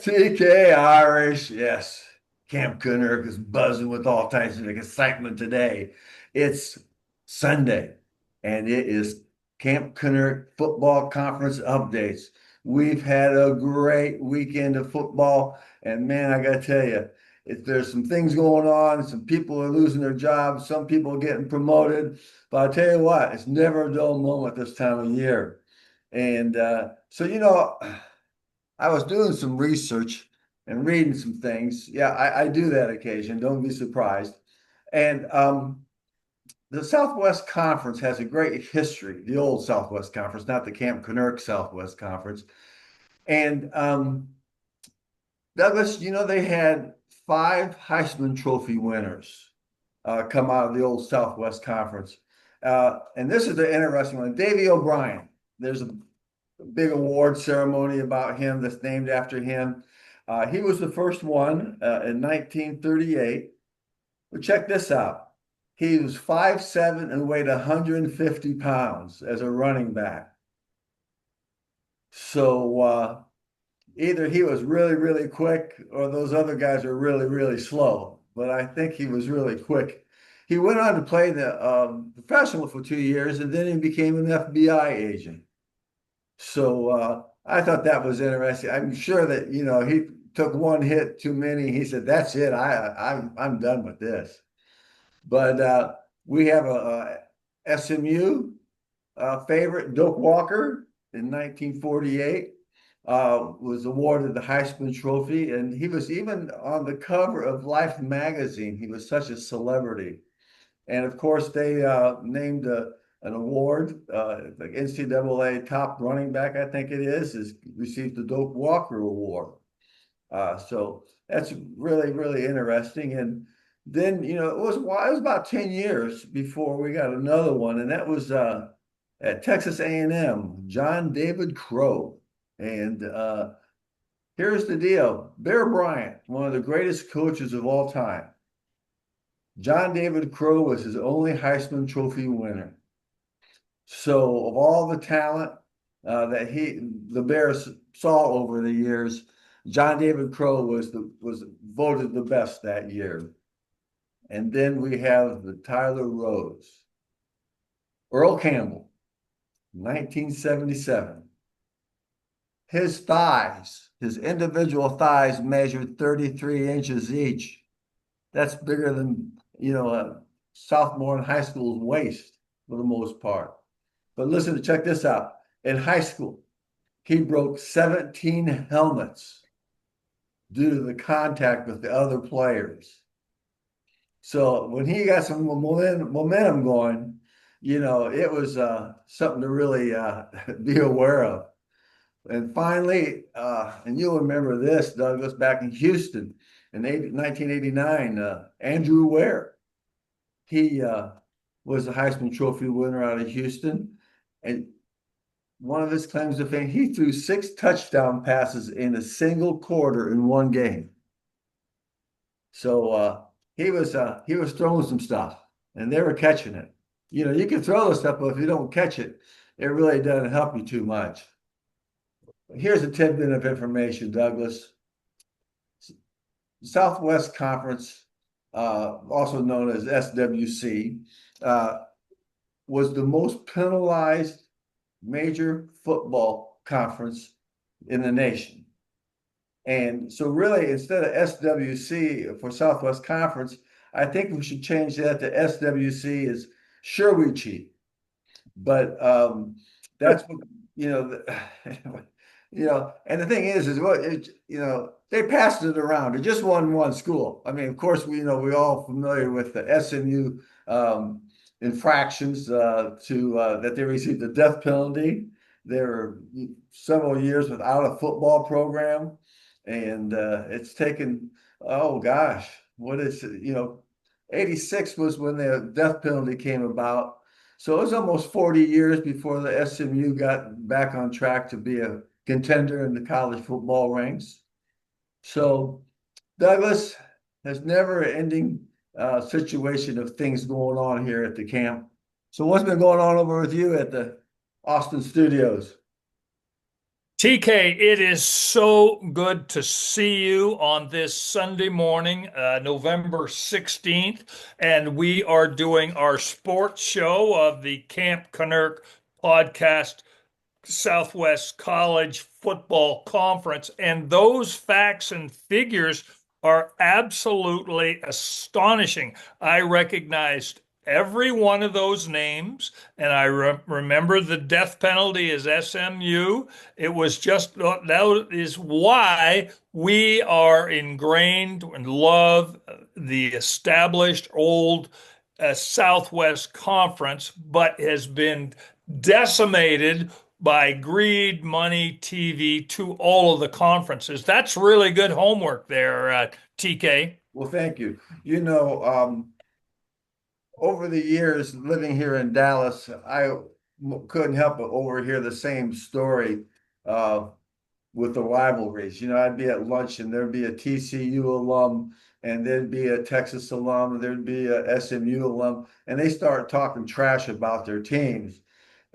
TK Irish, yes. Camp KENNERK is buzzing with all types of excitement today. It's Sunday, and it is Camp KENNERK Football Conference updates. We've had a great weekend of football, and man, I gotta tell you, there's some things going on. Some people are losing their jobs, some people are getting promoted. But I'll tell you what, it's never a dull moment this time of year. And I was doing some research and reading some things. Yeah, I do that occasion. Don't be surprised. And the Southwest Conference has a great history, the old Southwest Conference, not the Camp KENNERK Southwest Conference. And Douglas, they had five Heisman Trophy winners come out of the old Southwest Conference. And this is the interesting one. Davy O'Brien. There's a big award ceremony about him that's named after him. He was the first one in 1938. But check this out. He was 5'7" and weighed 150 pounds as a running back. So either he was really, really quick or those other guys are really, really slow. But I think he was really quick. He went on to play the professional for 2 years, and then he became an FBI agent. So I thought that was interesting. I'm sure that he took one hit too many. He said, "That's it. I'm done with this." But we have a SMU favorite, Doak Walker, in 1948. Was awarded the Heisman Trophy, and he was even on the cover of Life magazine. He was such a celebrity. And of course, they named an award, the NCAA top running back, I think it is received the Doak Walker Award. So that's really, really interesting. And then, it was about 10 years before we got another one, and that was at Texas A&M, John David Crow. And here's the deal. Bear Bryant, one of the greatest coaches of all time. John David Crow was his only Heisman Trophy winner. So of all the talent that the Bears saw over the years, John David Crow was voted the best that year. And then we have the Tyler Rose. Earl Campbell, 1977. His thighs, his individual thighs measured 33 inches each. That's bigger than, a sophomore in high school's waist for the most part. But listen, check this out. In high school, he broke 17 helmets due to the contact with the other players. So when he got some momentum going, it was something to really be aware of. And finally, and you'll remember this, Douglas, back in Houston in 1989, Andrew Ware. He was a Heisman Trophy winner out of Houston. And one of his claims to fame, he threw 6 touchdown passes in a single quarter in one game. So he was throwing some stuff, and they were catching it. You can throw the stuff, but if you don't catch it, it really doesn't help you too much. Here's a tidbit of information, Douglas. Southwest Conference, also known as SWC, was the most penalized major football conference in the nation. And so really, instead of SWC for Southwest Conference, I think we should change that to SWC is sure we cheat. But that's what, and the thing is what, they passed it around. It just won one school. I mean, of course, we're all familiar with the SMU infractions that they received the death penalty. They were several years without a football program, and it's taken, oh gosh, what is it? 86 was when the death penalty came about. So it was almost 40 years before the SMU got back on track to be a contender in the college football ranks. So Douglas has never-ending situation of things going on here at the camp. So what's been going on over with you at the Austin studios? TK, it is so good to see you on this Sunday morning, November 16th, and we are doing our sports show of the Camp KENNERK podcast Southwest College Football Conference. And those facts and figures are absolutely astonishing. I recognized every one of those names, and I remember the death penalty is SMU. It was just that is why we are ingrained and love the established old Southwest Conference, but has been decimated by greed, money, TV to all of the conferences. That's really good homework there, TK. Well, thank you. You know, over the years living here in Dallas, I couldn't help but overhear the same story uh, with the rivalries. I'd be at lunch and there'd be a TCU alum and there'd be a Texas alum and there'd be a SMU alum, and they start talking trash about their teams.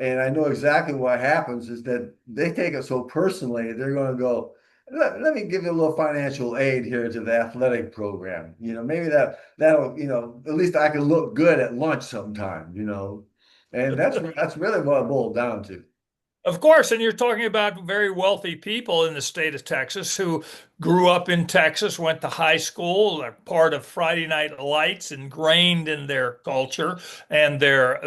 And I know exactly what happens is that they take it so personally, they're going to go, let me give you a little financial aid here to the athletic program. Maybe that'll, at least I can look good at lunch sometime. And that's really what it boiled down to. Of course, and you're talking about very wealthy people in the state of Texas who grew up in Texas, went to high school, are part of Friday Night Lights, ingrained in their culture and their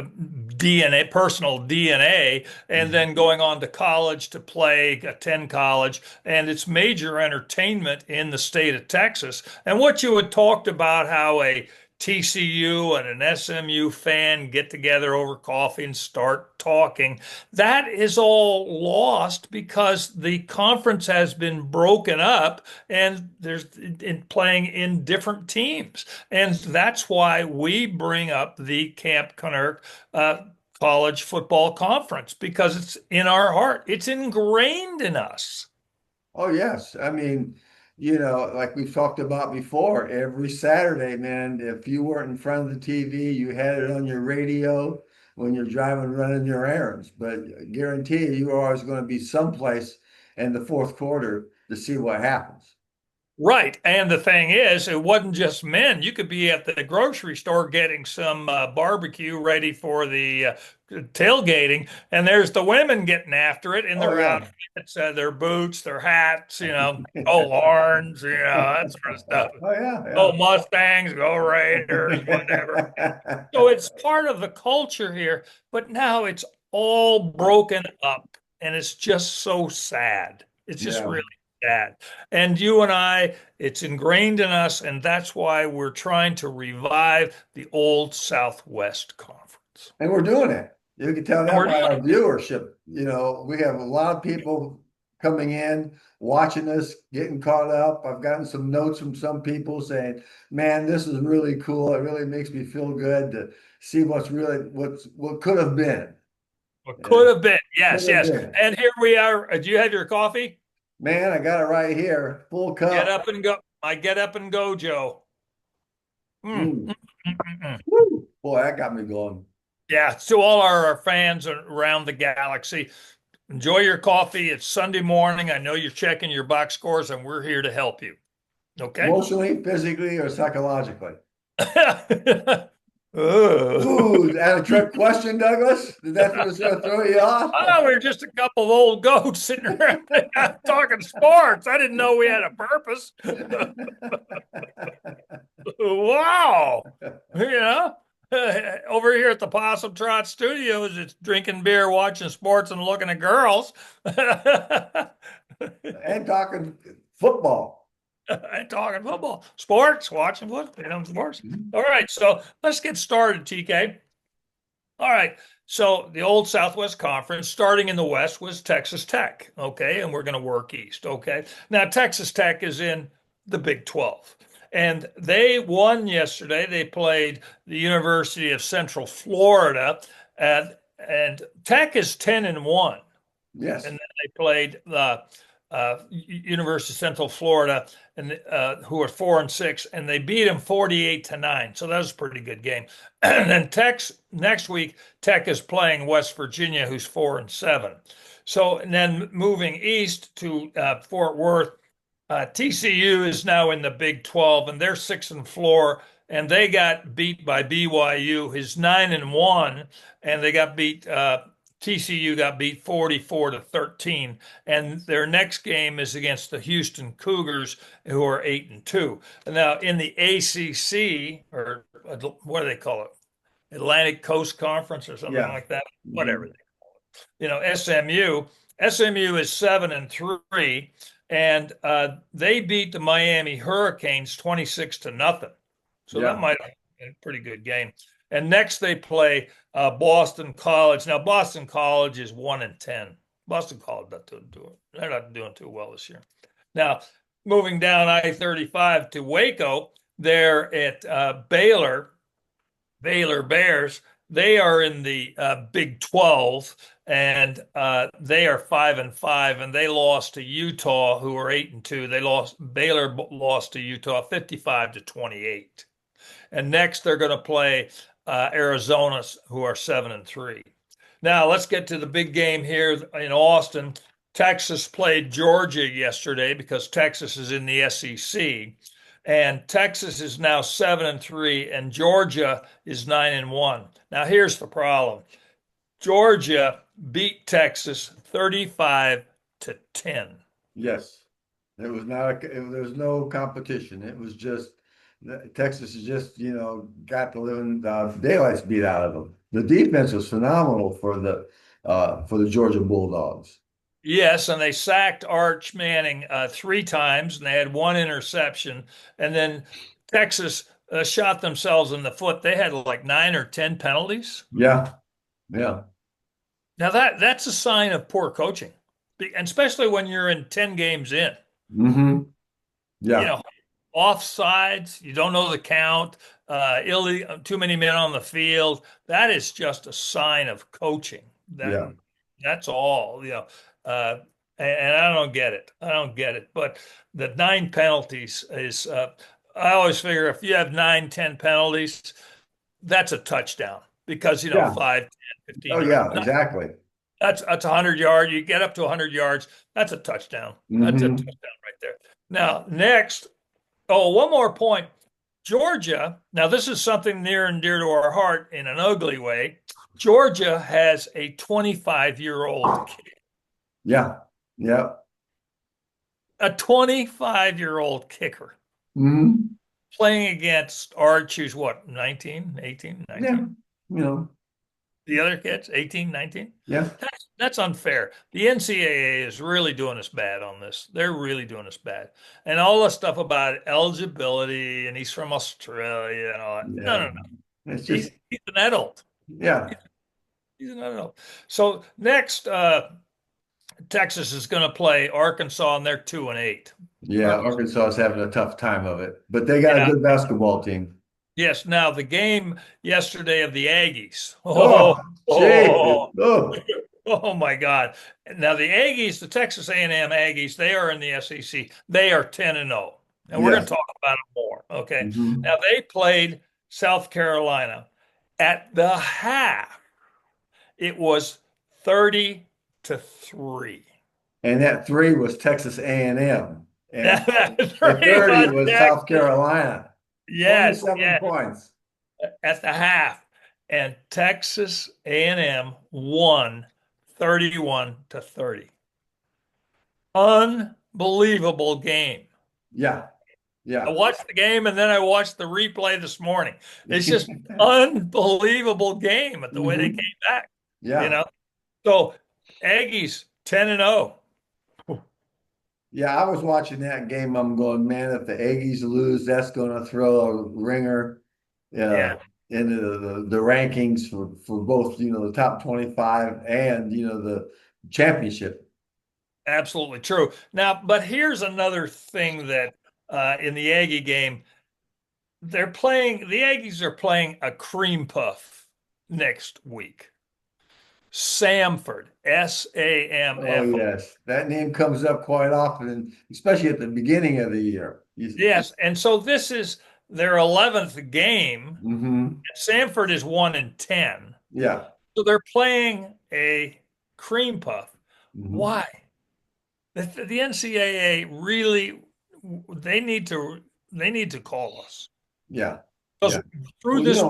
DNA, personal DNA, and then going on to college to play, attend college, and it's major entertainment in the state of Texas. And what you had talked about, how a TCU and an SMU fan get together over coffee and start talking. That is all lost because the conference has been broken up and there's playing in different teams. And that's why we bring up the Camp KENNERK College Football Conference because it's in our heart. It's ingrained in us. Oh, yes. I mean, like we've talked about before, every Saturday, man, if you weren't in front of the TV, you had it on your radio when you're driving, running your errands. But I guarantee you're always going to be someplace in the fourth quarter to see what happens. Right. And the thing is, it wasn't just men. You could be at the grocery store getting some barbecue ready for the tailgating, and there's the women getting after it in Oh, their yeah. outfits, their boots, their hats, go Horns, that sort of stuff. Oh, yeah, Go yeah. Mustangs, go Raiders, whatever. So it's part of the culture here, but now it's all broken up, and it's just so sad. It's just Yeah. really sad. And you and I, it's ingrained in us, and that's why we're trying to revive the old Southwest Conference. And we're doing it. You can tell And that we're by doing our it. viewership. We have a lot of people coming in, watching us, getting caught up. I've gotten some notes from some people saying, "Man, this is really cool. It really makes me feel good to see what could have been. What Yeah, could have been. could Yes, have yes. been. And here we are. Do you have your coffee? Man, I got it right here, full Get cup. up and go. I get up and go, Joe. Mm, Mm. mm, mm, mm, mm. Woo. Boy, that got me going. Yeah, to all our fans around the galaxy, enjoy your coffee. It's Sunday morning. I know you're checking your box scores, and we're here to help you. Okay? Emotionally, physically, or psychologically. Ugh. Ooh, is that a trick question, Douglas? Did that was going to throw you off? Oh, we're just a couple of old goats sitting around talking sports. I didn't know we had a purpose. Wow. Over here at the Possum Trot Studios, it's drinking beer, watching sports, and looking at girls. And talking football. And talking football, sports, watching football, sports. Mhm. All right, so let's get started, TK. All right. So the old Southwest Conference, starting in the West, was Texas Tech. Okay. And we're going to work east. Okay. Now, Texas Tech is in the Big 12. And they won yesterday. They played the University of Central Florida. And Tech is 10-1. And Yes. then they played University of Central Florida, and who are 4-6, and they beat them 48-9. So that was a pretty good game. And then Tech's next week, Tech is playing West Virginia, who's 4-7. So and then moving east to Fort Worth, TCU is now in the Big 12, and they're 6-4, and they got beat by BYU, who's 9-1, and they got beat. TCU got beat 44-13, and their next game is against the Houston Cougars, who are 8-2. Now in the ACC, or what do they call it? Atlantic Coast Conference or something Yeah. like that. Whatever. Mhm. SMU is 7-3, and they beat the Miami Hurricanes 26-0. So that Yeah. might have been a pretty good game. And next they play Boston College. Now Boston College is 1-10. Boston College they're not doing too well this year. Now moving down I-35 to Waco, they're at Baylor Bears. They are in the Big 12, and they are 5-5, and they lost to Utah, who are 8-2. Baylor lost to Utah 55-28. And next they're going to play Arizona, who are 7-3. Now let's get to the big game here in Austin. Texas played Georgia yesterday because Texas is in the SEC. And Texas is now 7-3, and Georgia is 9-1. Now here's the problem. Georgia beat Texas 35-10. Yes. It was not, there was no competition. It was just, Texas has just, got the living daylights beat out of them. The defense was phenomenal for the Georgia Bulldogs. Yes, and they sacked Arch Manning 3 times, and they had 1 interception. And then Texas shot themselves in the foot. They had like 9 or 10 penalties. Yeah. Yeah. Now that's a sign of poor coaching, and especially when you're in 10 games in. Hmm. You Yeah. know, offsides, you don't know the count, too many men on the field. That is just a sign of coaching. Yeah. That's all. Uh, and I don't get it. I don't get it. But the 9 penalties is. I always figure if you have 9, 10 penalties, that's a touchdown because Yeah. 5, 10, Oh, 15 yards. yeah, exactly. That's 100 yards. You get up to 100 yards. That's a touchdown. That's a Hmm. touchdown right there. Now, next, oh, one more point. Georgia, now this is something near and dear to our heart in an ugly way. Georgia has a 25-year-old kid, Yeah. Yeah. a 25-year-old kicker Hmm. playing against Arch, who's what, 19, 18, Yeah. 19? You know, The other kids, 18, 19? yeah. That's unfair. The NCAA is really doing us bad on this. They're really doing us bad. And all the stuff about eligibility and he's from Australia and all that. No, Yeah. no, no. It's He's just, he's an adult. yeah. He's an adult. So next, Texas is going to play Arkansas, and they're 2-8. Yeah. Arkansas. Arkansas is having a tough time of it, but they got a Yeah. good basketball team. Yes. Now the game yesterday of the Aggies. Oh, Oh, Jesus. oh, Oh, oh my God. Now the Aggies, the Texas A&M Aggies, they are in the SEC. They are 10-0. And we're going yes. to talk about it more. Okay. Hmm. Now they played South Carolina. At the half, it was 30-3. And that three was Texas A&M, and the Three 30 was was South Texas. Carolina. Yes, 27 yes. points. At the half. And Texas A&M won 31-30. Unbelievable game. Yeah. I Yeah. watched the game and then I watched the replay this morning. It's just unbelievable game at the way they Hmm. came back, you Yeah. know. So Aggies 10-0. Yeah. I was watching that game. I'm going, man, if the Aggies lose, that's going to throw a ringer Yeah, into the rankings for both, the top 25 and, the championship. absolutely true. Now, but here's another thing that in the Aggie game, the Aggies are playing a cream puff next week. Samford, Oh, Samf. yes. That name comes up quite often, especially at the beginning of the year. Yes, and so this is their 11th game. Hmm. Samford is 1-10. Yeah. So they're playing a cream puff. Hmm. Why? The NCAA really they need to they need to call us Yeah. because Yeah. through Well, this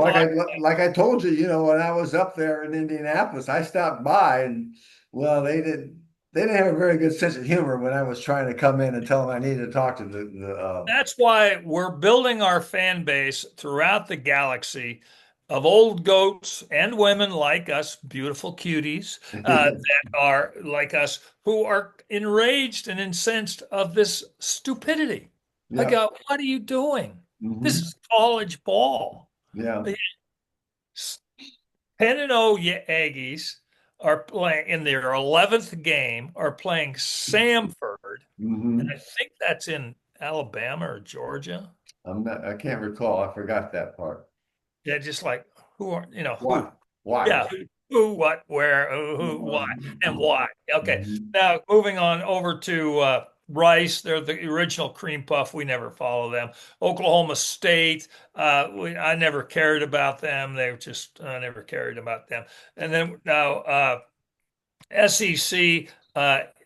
like I told you, when I was up there in Indianapolis, I stopped by and well, they didn't have a very good sense of humor when I was trying to come in and tell them I needed to talk to the that's why we're building our fan base throughout the galaxy of old goats and women like us, beautiful cuties, that are like us, who are enraged and incensed of this stupidity. I Yeah. go, what are you doing? This Hmm. is college ball. Yeah. The 10-0 Aggies are playing in their 11th game, are playing Samford, and I Hmm. think that's in Alabama or Georgia. I can't recall. I forgot that part. Yeah, just like who are Why? who? Why? Yeah, who, what, where, who, why, and why. Okay, Mhm. now moving on over to Rice. They're the original cream puff. We never follow them. Oklahoma State. I never cared about them. They were just I never cared about them. And then now SEC,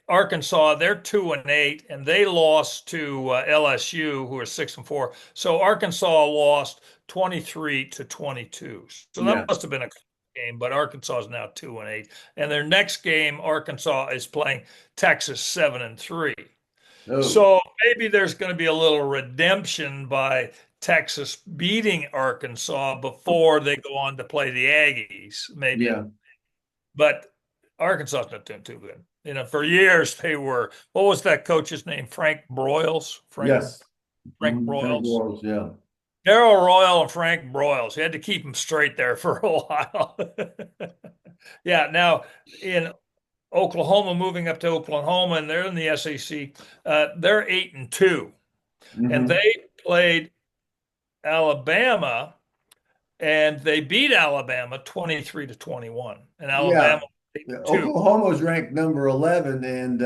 Arkansas, they're 2-8, and they lost to LSU, who are 6-4. So Arkansas lost 23-22. So that Yeah. must have been a game, but Arkansas is now 2-8, and their next game, Arkansas is playing Texas 7-3. Oh, So maybe there's going to be a little redemption by Texas beating Arkansas before they go on to play the Aggies, maybe. yeah. But Arkansas is not doing too good. For years they were. What was that coach's name? Frank Broyles. Yes. Frank Frank Broyles. Walls, yeah. Darrell Royal and Frank Broyles. You had to keep them straight there for a while. Yeah. Now in Oklahoma, moving up to Oklahoma, and they're in the SEC. They're 8-2, and Hmm. they played Alabama, and they beat Alabama 23-21, and Yeah. Alabama eight Yeah. and two. Oklahoma's ranked number 11 and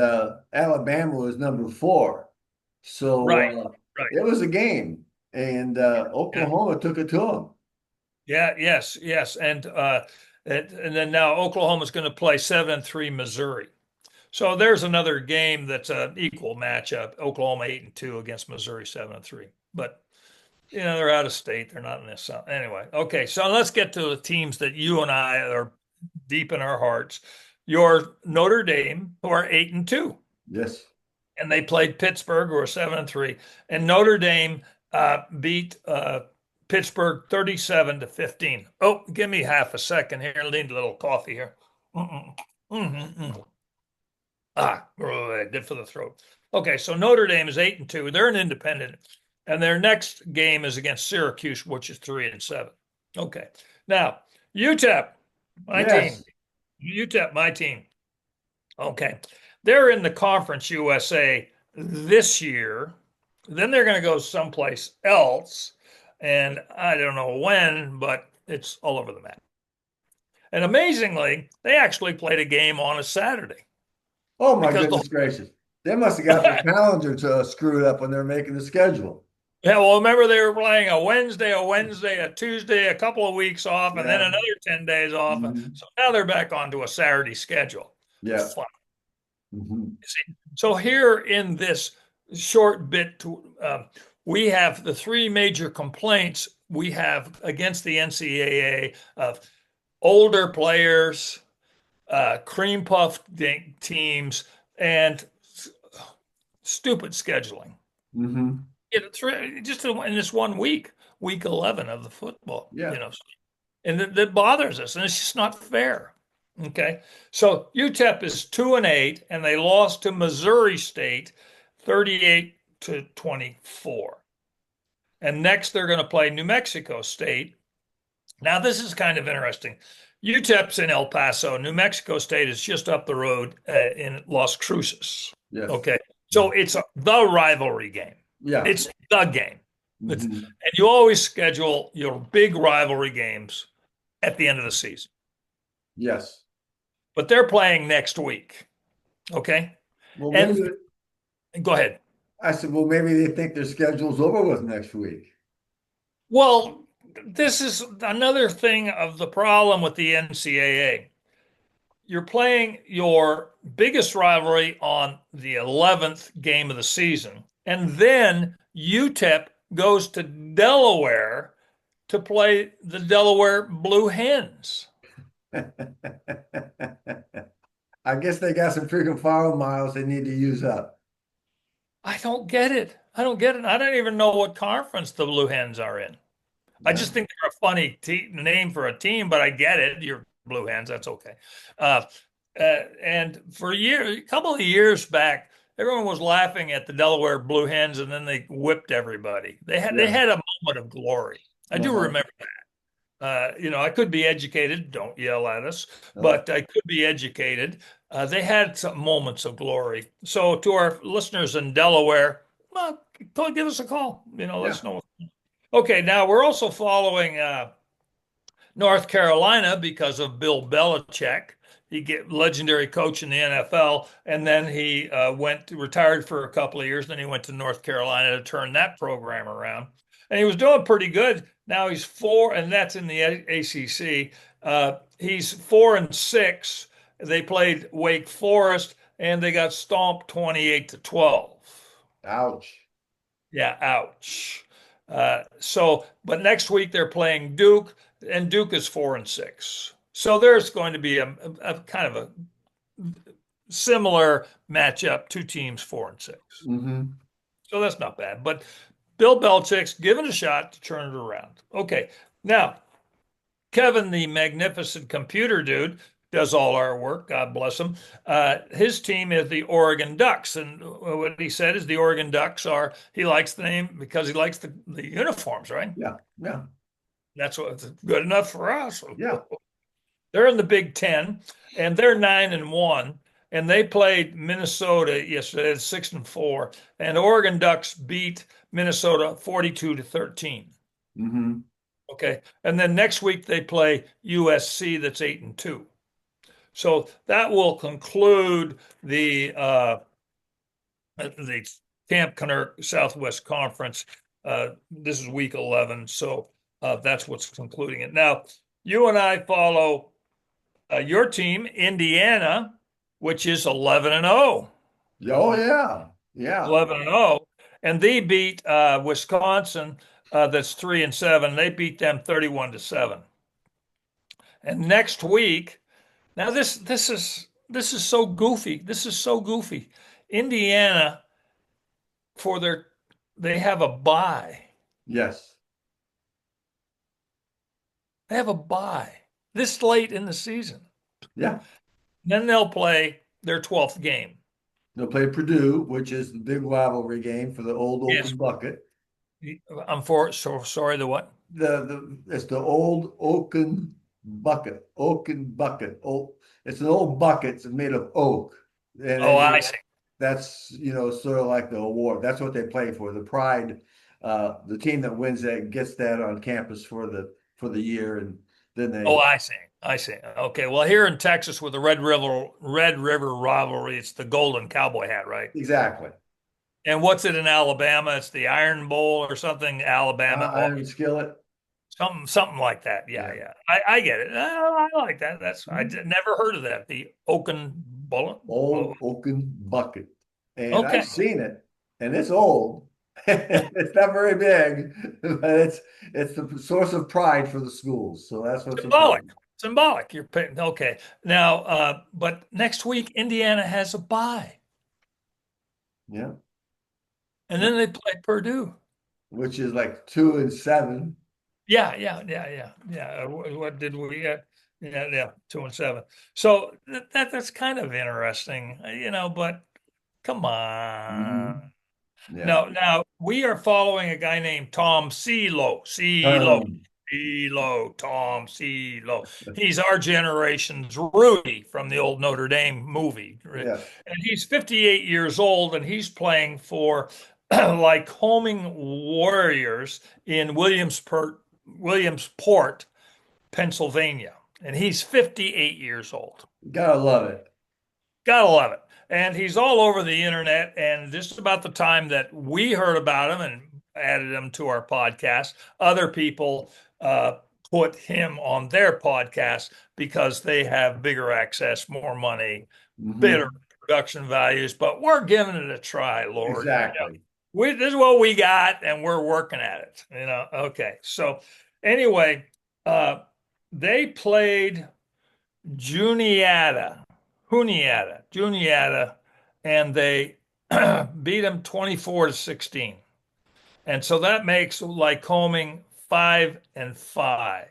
Alabama was number 4. So Right. Right. it was a game and Yeah. Oklahoma took it to them. Yeah, yes, yes. And then now Oklahoma's going to play 7-3 Missouri. So there's another game that's an equal matchup. Oklahoma 8-2 against Missouri 7-3. But they're out of state. They're not in this. Anyway, okay. So let's get to the teams that you and I are deep in our hearts. Your Notre Dame, who are 8-2, Yes. and they played Pittsburgh, who are 7-3, and Notre Dame beat Pittsburgh 37-15. Oh, give me half a second here. I need a little coffee here. Mm-mm. Mm-mm. Good for the throat. Okay, so Notre Dame is 8-2. They're an independent, and their next game is against Syracuse, which is 3-7. Okay, now UTEP, my team. Yes. UTEP, my team. Okay. They're in the Conference USA this year. Then they're going to go someplace else. And I don't know when, but it's all over the map. And amazingly, they actually played a game on a Saturday Oh my because goodness gracious. They must have got their calendar screwed up when they're making the schedule. yeah, well, remember they were playing a Wednesday, a Tuesday, a couple of weeks off, and then Yeah. another 10 days off. Hmm. So now they're back onto a Saturday schedule. Yeah. Fun. Hmm. So here in this short bit, we have the three major complaints we have against the NCAA of older players, cream puff teams, and stupid scheduling. Hmm. Just in this one week, week 11 of the football, Yeah. and that bothers us, and it's just not fair. Okay, so UTEP is 2-8, and they lost to Missouri State 38-24. And next they're going to play New Mexico State. Now this is kind of interesting. UTEP's in El Paso. New Mexico State is just up the road in Las Cruces. Yes. Okay, so it's the rivalry game. Yeah. It's the game. Hmm. And you always schedule your big rivalry games at the end of the season. Yes. but they're playing next week. Okay. Well, maybe And go ahead. I said, well, maybe they think their schedule's over with next week. Well, this is another thing of the problem with the NCAA. You're playing your biggest rivalry on the 11th game of the season, and then UTEP goes to Delaware to play the Delaware Blue Hens. I guess they got some freaking foul miles they need to use up. I don't get it. I don't get it. I don't even know what conference the Blue Hens are in. I Yeah. just think they're a funny name for a team, but I get it. You're Blue Hens. That's okay. Uh, and for a couple of years back, everyone was laughing at the Delaware Blue Hens, and then they whipped everybody. They Yeah. had a moment of glory. I do Uh-huh. remember that. I could be educated. Don't yell at us, Oh, but I could be educated. They had some moments of glory. So to our listeners in Delaware, well, give us a call. Let yeah. us know. Okay, now we're also following North Carolina because of Bill Belichick. He get legendary coach in the NFL, and then he retired for a couple of years. Then he went to North Carolina to turn that program around, and he was doing pretty good. Now he's four, and that's in the ACC. He's 4-6. They played Wake Forest, and they got stomped 28-12. Ouch. Yeah, ouch. But next week they're playing Duke, and Duke is 4-6. So there's going to be a kind of a similar matchup, two teams 4-6. Hmm. So that's not bad. But Bill Belichick's given a shot to turn it around. Okay, now Kevin, the magnificent computer dude, does all our work. God bless him. His team is the Oregon Ducks, and what he said is the Oregon Ducks are. He likes the name because he likes the uniforms, right? Yeah. Yeah. That's what's good enough for us. Yeah. They're in the Big Ten, and they're 9-1, and they played Minnesota yesterday at 6-4, and Oregon Ducks beat Minnesota 42-13. Hmm. Okay, and then next week they play USC that's 8-2. So that will conclude the Camp KENNERK Southwest Conference. This is week 11, so that's what's concluding it. Now, you and I follow your team, Indiana, which is 11-0. Oh, yeah. Yeah. 11-0, and they beat Wisconsin, that's 3-7. They beat them 31-7. And next week, now this is so goofy. This is so goofy. Indiana for their they have a bye. Yes. They have a bye this late in the season. Yeah. Then they'll play their 12th game. They'll play Purdue, which is the big rivalry game for the old Yes. Oaken Bucket. So sorry, the what? It's the old Oaken Bucket. Oaken Bucket. Oh, it's an old bucket. It's made of oak, and Oh, I see. that's sort of like the award. That's what they play for. The pride, the team that wins that gets that on campus for the year, and then Oh, they I see. I see. Okay. Well, here in Texas with the Red River rivalry, it's the Golden Cowboy hat, right? exactly And what's it in Alabama? It's the Iron Bowl or something. Alabama, oh, Iron Skillet. something like that. Yeah, Yeah. yeah. I get it. I like that. Mhm. Never heard of that. The Oaken Bullet. Old Oaken Bucket, and I've Okay. seen it, and it's old. It's not very big, but it's the source of pride for the schools. So that's what's Symbolic. important. Symbolic. You're paying. Okay. Now, but next week Indiana has a bye, Yeah, and yeah. then they play Purdue. Which is like 2-7. Yeah, yeah, yeah, yeah, yeah. What did we get? Yeah, yeah, 2-7. So that's kind of interesting, but come Hmm. on. Yeah. Now we are following a guy named Tom Um, Tom CeeLo. He's our generation's Rudy from the old Notre Dame movie. yeah. And he's 58 years old, and he's playing for Lycoming Warriors in Williamsport, Pennsylvania. And he's 58 years old. Gotta love it. Gotta love it. And he's all over the internet. And just about the time that we heard about him and added him to our podcast, other people put him on their podcast because they have bigger access, more money, better Hmm. production values. But we're giving it a try, Lord. Exactly. This is what we got, and we're working at it. Okay. So anyway, uh, they played Juniata, and they beat them 24-16. And so that makes Lycoming 5-5.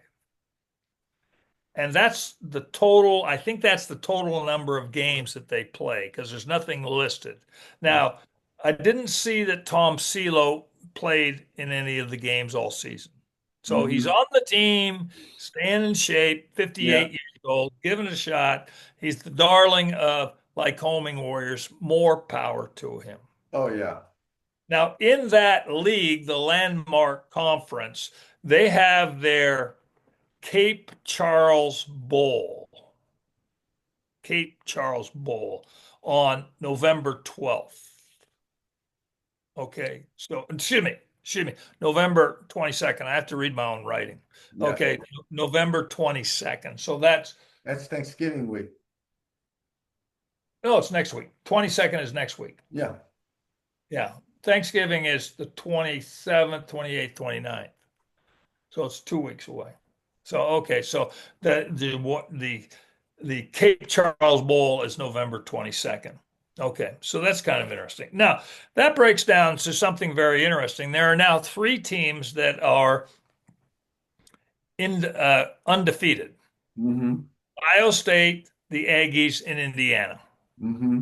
And that's the total, I think that's the total number of games that they play because there's nothing listed. Now, I didn't see that Tom Selo played in any of the games all season. So he's Hmm. on the team, staying in shape, Yeah. 58 years old, giving it a shot. He's the darling of Lycoming Warriors. More power to him. Oh yeah. Now, in that league, the Landmark Conference, they have their Cape Charles Bowl. Cape Charles Bowl on November 12th. Okay, so excuse me, November 22nd. I have to read my own writing. Yeah. Okay, November 22nd. So that's, That's Thanksgiving week. no, it's next week. 22nd is next week. Yeah. Yeah. Thanksgiving is the 27th, 28th, 29th. So it's 2 weeks away. So okay, so the Cape Charles Bowl is November 22nd. Okay, so that's kind of interesting. Now, that breaks down to something very interesting. There are now three teams that are undefeated. Hmm. Ohio State, the Aggies, and Indiana. Hmm.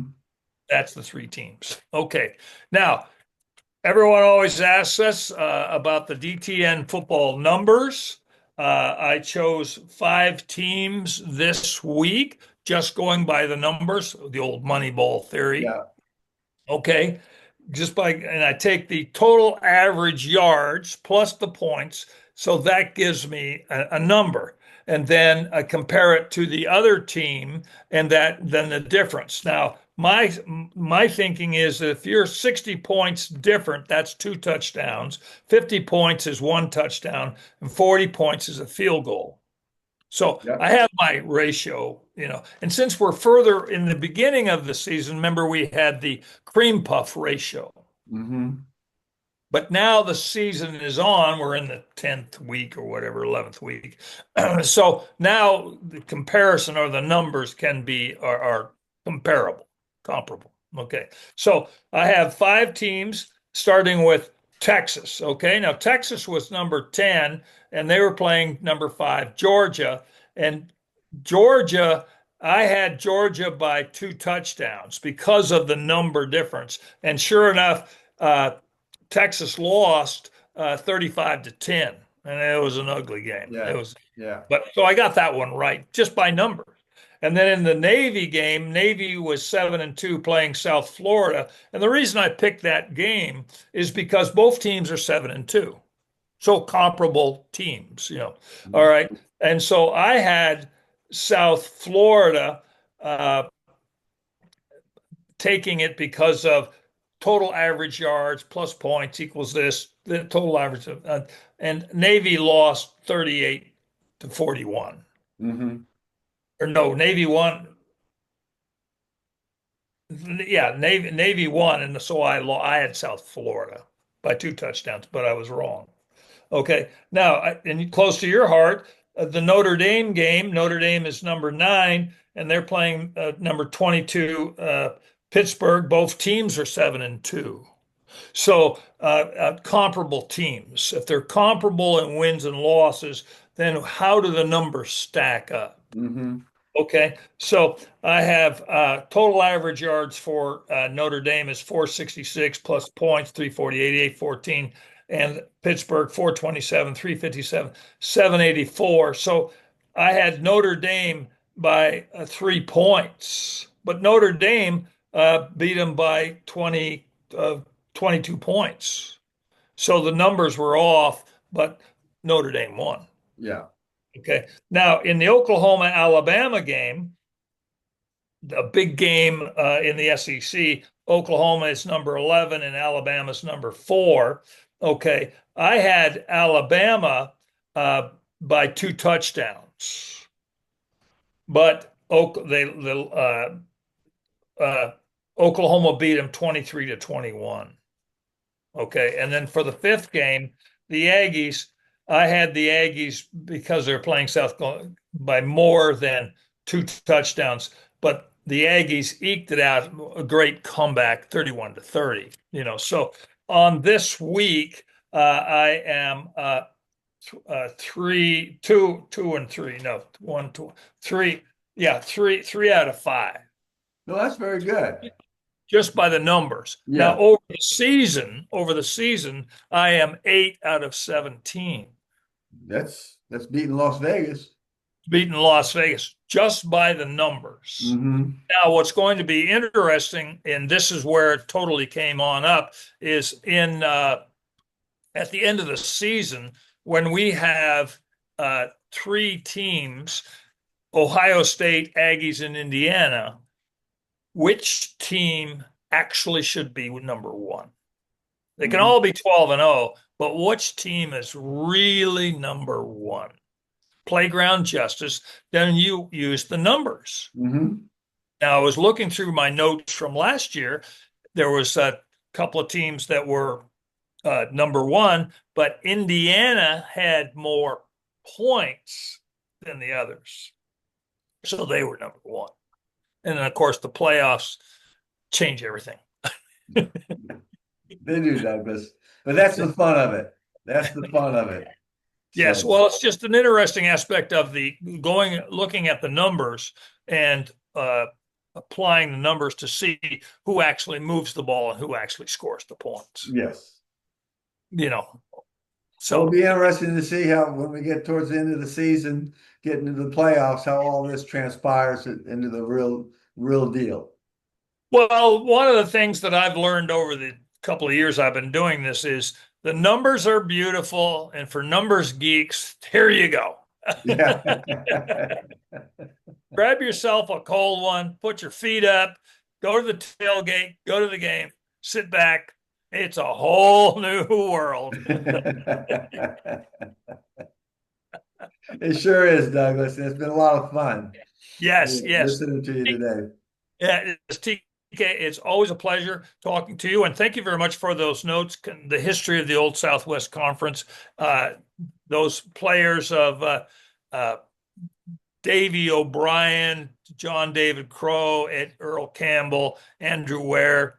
That's the three teams. Okay. Now, everyone always asks us about the DTN football numbers. I chose 5 teams this week, just going by the numbers, the old Moneyball theory. Yeah. Okay. And I take the total average yards plus the points. So that gives me a number. And then I compare it to the other team and then the difference. Now, my thinking is that if you're 60 points different, that's 2 touchdowns. 50 points is 1 touchdown, and 40 points is a field goal. So Yeah. I have my ratio. And since we're further in the beginning of the season, remember we had the cream puff ratio. Hmm. But now the season is on. We're in the 10th week or whatever, 11th week. So now the comparison or the numbers are comparable. Okay. So I have 5 teams starting with Texas. Okay. Now Texas was number 10 and they were playing number 5, Georgia. And Georgia, I had Georgia by 2 touchdowns because of the number difference. And sure enough, Texas lost 35-10, and it was an ugly game. It Yeah. was, Yeah. but so I got that one right just by numbers. And then in the Navy game, Navy was 7-2 playing South Florida. And the reason I picked that game is because both teams are 7-2. So comparable teams. All Mhm. right. And so I had South Florida taking it because of total average yards plus points equals this, the total average and Navy lost 38-41. Hmm. Or no, Navy won. Yeah, Navy won, and so I had South Florida by 2 touchdowns, but I was wrong. Okay, now and close to your heart, the Notre Dame game. Notre Dame is number 9, and they're playing number 22, Pittsburgh. Both teams are 7-2. So comparable teams. If they're comparable in wins and losses, then how do the numbers stack up? Hmm. Okay, so I have total average yards for Notre Dame is 466 plus points, 348, 814, and Pittsburgh 427, 357, 784. So I had Notre Dame by 3 points, but Notre Dame beat them by 22 points. So the numbers were off, but Notre Dame won. Yeah. Okay. Now, in the Oklahoma Alabama game, a big game in the SEC. Oklahoma is number 11 and Alabama's number 4. Okay, I had Alabama by 2 touchdowns, but Oklahoma beat them 23-21. Okay, and then for the fifth game, the Aggies, I had the Aggies because they're playing South Carolina by more than 2 touchdowns, but the Aggies eked it out a great comeback, 31-30. So on this week, I am 2 and 3. No, 1, 2, 3. Yeah, three out of 5 No, that's very good. just by the numbers. Now, Yeah, over the season, I am 8 out of 17, that's beating Las Vegas. beating Las Vegas just by the numbers. Hmm. Now, what's going to be interesting, and this is where it totally came on up, is in at the end of the season when we have 3 teams: Ohio State, Aggies, and Indiana. Which team actually should be number 1? They can all be 12-0, but which team is really number 1? Playground justice. Then you use the numbers. Hmm. Now, I was looking through my notes from last year. There was a couple of teams that were number 1, but Indiana had more points than the others. So they were number 1. And then, of course, the playoffs change everything. They do, Douglas. But that's the fun of it. That's the fun of it. Yes, So, well, it's just an interesting aspect of looking at the numbers and applying the numbers to see who actually moves the ball and who actually scores the points. yes. You know, It'll so be interesting to see how, when we get towards the end of the season, get into the playoffs, how all this transpires into the real deal. well, one of the things that I've learned over the couple of years I've been doing this is the numbers are beautiful, and for numbers geeks, here you go. Yeah. Grab yourself a cold one, put your feet up, go to the tailgate, go to the game, sit back. It's a whole new world. It sure is, Douglas. It's been a lot of fun Yes. listening to you today. Yeah, it's TK. It's always a pleasure talking to you, and thank you very much for those notes. The history of the Old Southwest Conference, those players of Davey O'Brien, John David Crow, Earl Campbell, Andrew Ware,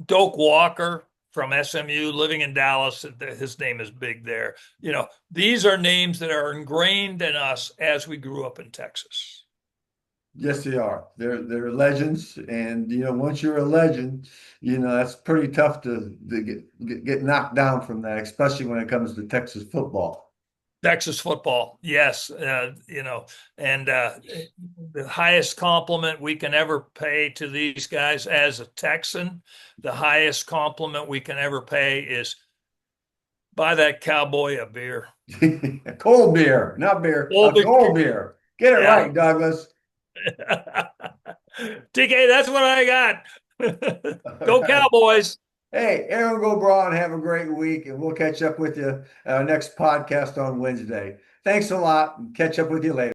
Doak Walker from SMU, living in Dallas. His name is big there. These are names that are ingrained in us as we grew up in Texas. Yes, they are. They're legends, and once you're a legend, that's pretty tough to get knocked down from that, especially when it comes to Texas football. Texas football, yes, and the highest compliment we can ever pay to these guys as a Texan, the highest compliment we can ever pay is buy that cowboy a beer. A cold beer, not beer, a Cold beer. cold beer. Get it Yeah. right, Douglas. TK, that's what I got. Go Cowboys. Hey, Aaron, go Braun. Have a great week, and we'll catch up with you next podcast on Wednesday. Thanks a lot, and catch up with you later.